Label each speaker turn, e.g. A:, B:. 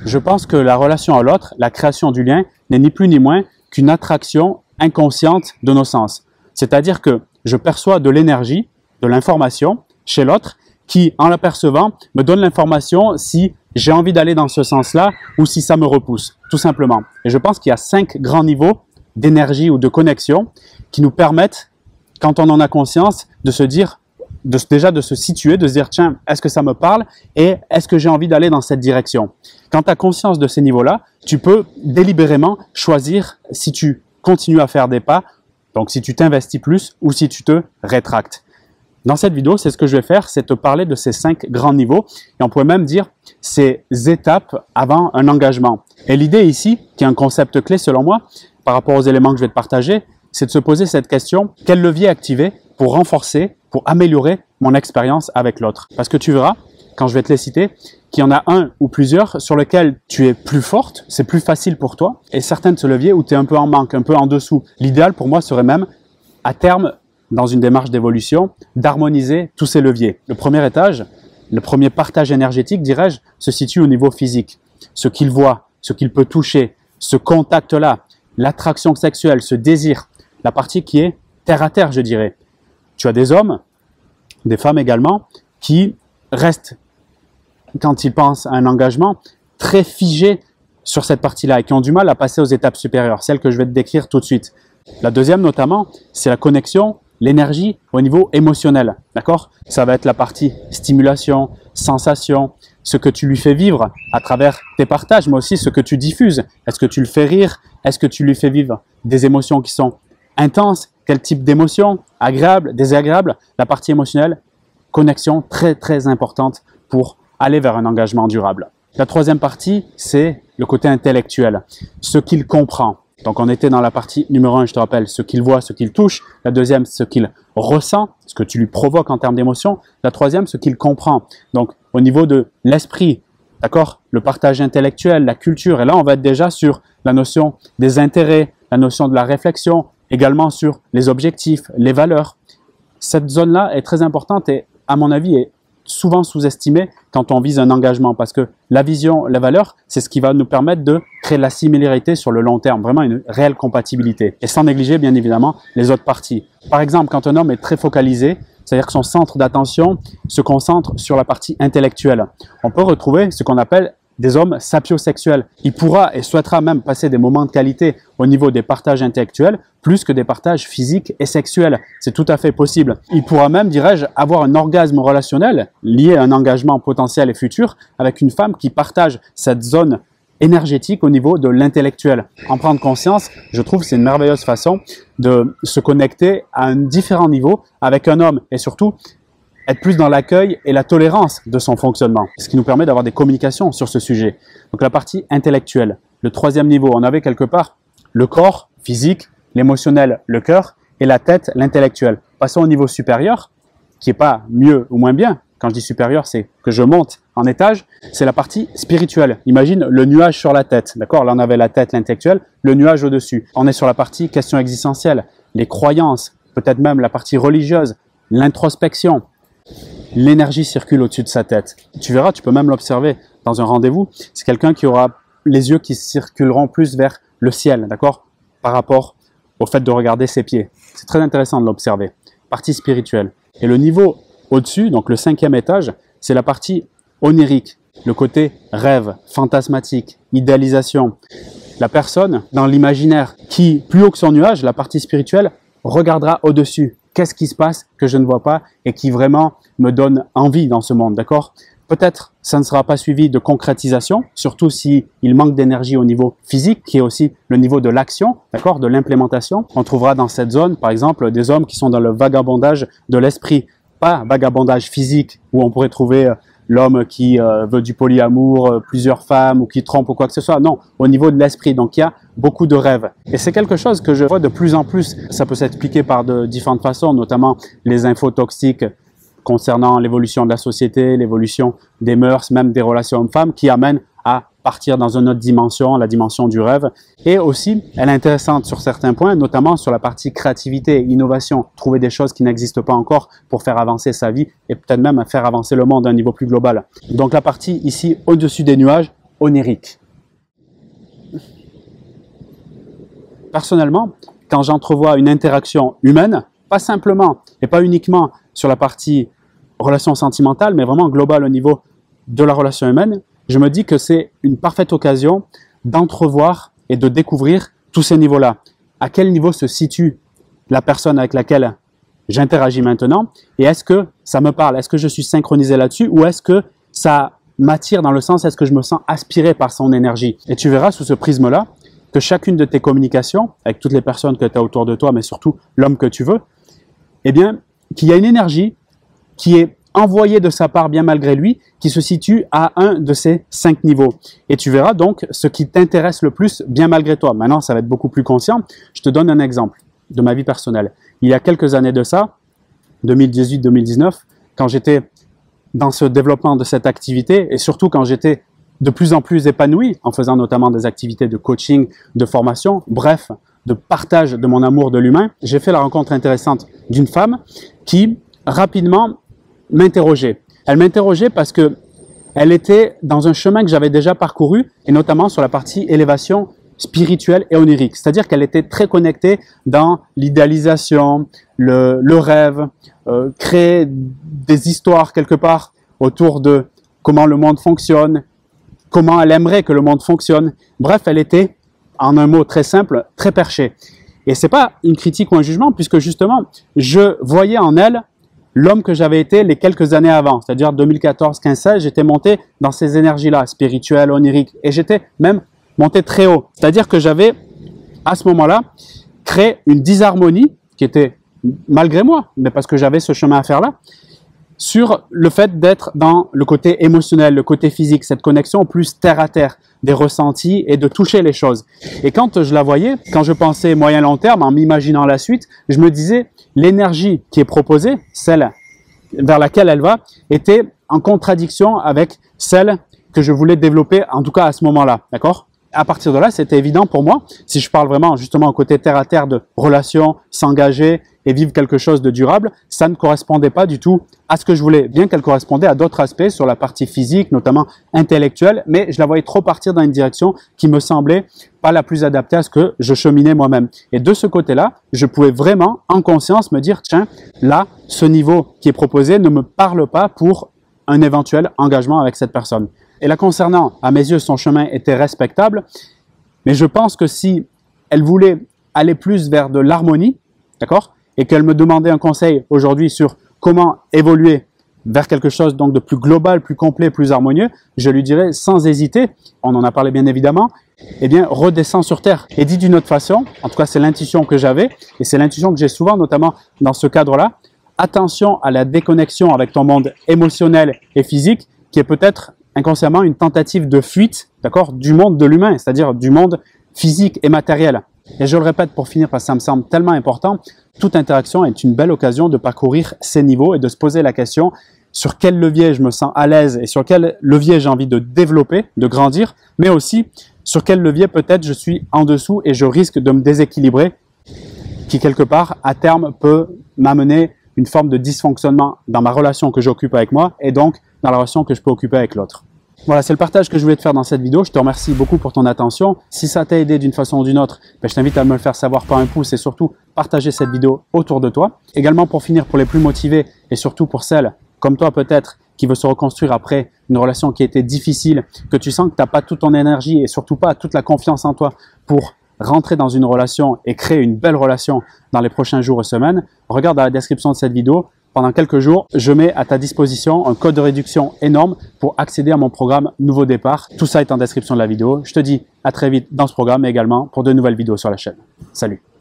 A: Je pense que la relation à l'autre, la création du lien, n'est ni plus ni moins qu'une attraction inconsciente de nos sens. C'est-à-dire que je perçois de l'énergie, de l'information chez l'autre qui, en l'apercevant, me donne l'information si j'ai envie d'aller dans ce sens-là ou si ça me repousse, tout simplement. Et je pense qu'il y a 5 grands niveaux d'énergie ou de connexion qui nous permettent, quand on en a conscience, de se dire, déjà de se situer, de se dire, tiens, est-ce que ça me parle et est-ce que j'ai envie d'aller dans cette direction? Quand tu as conscience de ces niveaux-là, tu peux délibérément choisir si tu continues à faire des pas, donc si tu t'investis plus ou si tu te rétractes. Dans cette vidéo, c'est ce que je vais faire, c'est te parler de ces 5 grands niveaux et on pourrait même dire ces étapes avant un engagement. Et l'idée ici, qui est un concept clé selon moi, par rapport aux éléments que je vais te partager, c'est de se poser cette question, quel levier activer pour renforcer, pour améliorer mon expérience avec l'autre? Parce que tu verras, quand je vais te les citer, qu'il y en a un ou plusieurs sur lesquels tu es plus forte, c'est plus facile pour toi, et certains de ce levier où tu es un peu en manque, un peu en dessous. L'idéal pour moi serait même, à terme, dans une démarche d'évolution, d'harmoniser tous ces leviers. Le premier étage, le premier partage énergétique, dirais-je, se situe au niveau physique. Ce qu'il voit, ce qu'il peut toucher, ce contact-là, l'attraction sexuelle, ce désir, la partie qui est terre à terre, je dirais. Tu as des hommes, des femmes également, qui restent, quand ils pensent à un engagement, très figés sur cette partie-là et qui ont du mal à passer aux étapes supérieures, celles que je vais te décrire tout de suite. La deuxième notamment, c'est la connexion, l'énergie au niveau émotionnel, d'accord? Ça va être la partie stimulation, sensation, ce que tu lui fais vivre à travers tes partages, mais aussi ce que tu diffuses. Est-ce que tu le fais rire? Est-ce que tu lui fais vivre des émotions qui sont intenses? Quel type d'émotions? Agréables, désagréables? La partie émotionnelle, connexion très très importante pour aller vers un engagement durable. La troisième partie, c'est le côté intellectuel, ce qu'il comprend. Donc on était dans la partie numéro 1, je te rappelle, ce qu'il voit, ce qu'il touche. La deuxième, ce qu'il ressent, ce que tu lui provoques en termes d'émotion. La troisième, ce qu'il comprend. Donc au niveau de l'esprit, d'accord, le partage intellectuel, la culture. Et là, on va être déjà sur la notion des intérêts, la notion de la réflexion, également sur les objectifs, les valeurs. Cette zone-là est très importante et, à mon avis, est souvent sous-estimée quand on vise un engagement parce que la vision, la valeur, c'est ce qui va nous permettre de créer la similarité sur le long terme, vraiment une réelle compatibilité et sans négliger bien évidemment les autres parties. Par exemple, quand un homme est très focalisé, c'est-à-dire que son centre d'attention se concentre sur la partie intellectuelle, on peut retrouver ce qu'on appelle des hommes sapiosexuels. Il pourra et souhaitera même passer des moments de qualité au niveau des partages intellectuels plus que des partages physiques et sexuels. C'est tout à fait possible. Il pourra même, dirais-je, avoir un orgasme relationnel lié à un engagement potentiel et futur avec une femme qui partage cette zone énergétique au niveau de l'intellectuel. En prendre conscience, je trouve que c'est une merveilleuse façon de se connecter à un différent niveau avec un homme et surtout être plus dans l'accueil et la tolérance de son fonctionnement, ce qui nous permet d'avoir des communications sur ce sujet. Donc la partie intellectuelle, le troisième niveau, on avait quelque part le corps physique, l'émotionnel, le cœur, et la tête, l'intellectuel. Passons au niveau supérieur, qui n'est pas mieux ou moins bien. Quand je dis supérieur, c'est que je monte en étage, c'est la partie spirituelle. Imagine le nuage sur la tête, d'accord? Là, on avait la tête, l'intellectuel, le nuage au-dessus. On est sur la partie question existentielle, les croyances, peut-être même la partie religieuse, l'introspection. L'énergie circule au-dessus de sa tête. Tu verras, tu peux même l'observer dans un rendez-vous. C'est quelqu'un qui aura les yeux qui circuleront plus vers le ciel, d'accord? Par rapport au fait de regarder ses pieds. C'est très intéressant de l'observer. Partie spirituelle. Et le niveau au-dessus, donc le 5e étage, c'est la partie onirique. Le côté rêve, fantasmatique, idéalisation. La personne, dans l'imaginaire, qui, plus haut que son nuage, la partie spirituelle, regardera au-dessus. Qu'est-ce qui se passe que je ne vois pas et qui vraiment me donne envie dans ce monde, d'accord? Peut-être ça ne sera pas suivi de concrétisation, surtout s'il manque d'énergie au niveau physique, qui est aussi le niveau de l'action, d'accord, de l'implémentation. On trouvera dans cette zone, par exemple, des hommes qui sont dans le vagabondage de l'esprit, pas vagabondage physique, où on pourrait trouver l'homme qui veut du polyamour, plusieurs femmes ou qui trompe ou quoi que ce soit. Non, au niveau de l'esprit. Donc il y a beaucoup de rêves. Et c'est quelque chose que je vois de plus en plus. Ça peut s'expliquer par de différentes façons, notamment les infos toxiques concernant l'évolution de la société, l'évolution des mœurs, même des relations hommes-femmes, qui amènent à partir dans une autre dimension, la dimension du rêve. Et aussi, elle est intéressante sur certains points, notamment sur la partie créativité, innovation, trouver des choses qui n'existent pas encore pour faire avancer sa vie et peut-être même faire avancer le monde à un niveau plus global. Donc la partie ici, au-dessus des nuages, onirique. Personnellement, quand j'entrevois une interaction humaine, pas simplement et pas uniquement sur la partie relation sentimentale, mais vraiment globale au niveau de la relation humaine, je me dis que c'est une parfaite occasion d'entrevoir et de découvrir tous ces niveaux-là. À quel niveau se situe la personne avec laquelle j'interagis maintenant et est-ce que ça me parle, est-ce que je suis synchronisé là-dessus ou est-ce que ça m'attire dans le sens, est-ce que je me sens aspiré par son énergie? Et tu verras sous ce prisme-là que chacune de tes communications, avec toutes les personnes que tu as autour de toi, mais surtout l'homme que tu veux, eh bien, qu'il y a une énergie qui est envoyée de sa part bien malgré lui, qui se situe à un de ces 5 niveaux. Et tu verras donc ce qui t'intéresse le plus bien malgré toi. Maintenant, ça va être beaucoup plus conscient. Je te donne un exemple de ma vie personnelle. Il y a quelques années de ça, 2018-2019, quand j'étais dans ce développement de cette activité et surtout quand j'étais de plus en plus épanoui en faisant notamment des activités de coaching, de formation, bref, de partage de mon amour de l'humain, j'ai fait la rencontre intéressante d'une femme qui rapidement m'interrogeait. Elle m'interrogeait parce que elle était dans un chemin que j'avais déjà parcouru et notamment sur la partie élévation spirituelle et onirique. C'est-à-dire qu'elle était très connectée dans l'idéalisation, le rêve, créer des histoires quelque part autour de comment le monde fonctionne, comment elle aimerait que le monde fonctionne. Bref, elle était, en un mot très simple, très perchée. Et c'est pas une critique ou un jugement, puisque justement, je voyais en elle l'homme que j'avais été les quelques années avant, c'est-à-dire 2014, 15, 16, j'étais monté dans ces énergies-là, spirituelles, oniriques, et j'étais même monté très haut. C'est-à-dire que j'avais, à ce moment-là, créé une disharmonie qui était, malgré moi, mais parce que j'avais ce chemin à faire là, sur le fait d'être dans le côté émotionnel, le côté physique, cette connexion plus terre à terre, des ressentis et de toucher les choses. Et quand je la voyais, quand je pensais moyen-long terme, en m'imaginant la suite, je me disais, l'énergie qui est proposée, celle vers laquelle elle va, était en contradiction avec celle que je voulais développer, en tout cas à ce moment-là, d'accord ? À partir de là, c'était évident pour moi, si je parle vraiment justement au côté terre à terre de relation, s'engager et vivre quelque chose de durable, ça ne correspondait pas du tout à ce que je voulais, bien qu'elle correspondait à d'autres aspects sur la partie physique, notamment intellectuelle, mais je la voyais trop partir dans une direction qui me semblait pas la plus adaptée à ce que je cheminais moi-même. Et de ce côté-là, je pouvais vraiment, en conscience, me dire, tiens, là, ce niveau qui est proposé ne me parle pas pour un éventuel engagement avec cette personne. Et là, concernant, à mes yeux, son chemin était respectable, mais je pense que si elle voulait aller plus vers de l'harmonie, d'accord, et qu'elle me demandait un conseil aujourd'hui sur comment évoluer vers quelque chose donc de plus global, plus complet, plus harmonieux, je lui dirais sans hésiter, on en a parlé bien évidemment, eh bien, redescends sur terre. Et dit d'une autre façon, en tout cas c'est l'intuition que j'avais, et c'est l'intuition que j'ai souvent, notamment dans ce cadre-là, attention à la déconnexion avec ton monde émotionnel et physique, qui est peut-être inconsciemment une tentative de fuite, d'accord, du monde de l'humain, c'est-à-dire du monde physique et matériel. Et je le répète pour finir parce que ça me semble tellement important, toute interaction est une belle occasion de parcourir ces niveaux et de se poser la question sur quel levier je me sens à l'aise et sur quel levier j'ai envie de développer, de grandir, mais aussi sur quel levier peut-être je suis en dessous et je risque de me déséquilibrer, qui quelque part à terme peut m'amener une forme de dysfonctionnement dans ma relation que j'occupe avec moi et donc dans la relation que je peux occuper avec l'autre. Voilà, c'est le partage que je voulais te faire dans cette vidéo. Je te remercie beaucoup pour ton attention. Si ça t'a aidé d'une façon ou d'une autre, je t'invite à me le faire savoir par un pouce et surtout partager cette vidéo autour de toi. Également pour finir, pour les plus motivés et surtout pour celles comme toi peut-être qui veut se reconstruire après une relation qui a été difficile, que tu sens que tu n'as pas toute ton énergie et surtout pas toute la confiance en toi pour rentrer dans une relation et créer une belle relation dans les prochains jours et semaines, regarde dans la description de cette vidéo. Pendant quelques jours, je mets à ta disposition un code de réduction énorme pour accéder à mon programme Nouveau Départ. Tout ça est en description de la vidéo. Je te dis à très vite dans ce programme et également pour de nouvelles vidéos sur la chaîne. Salut!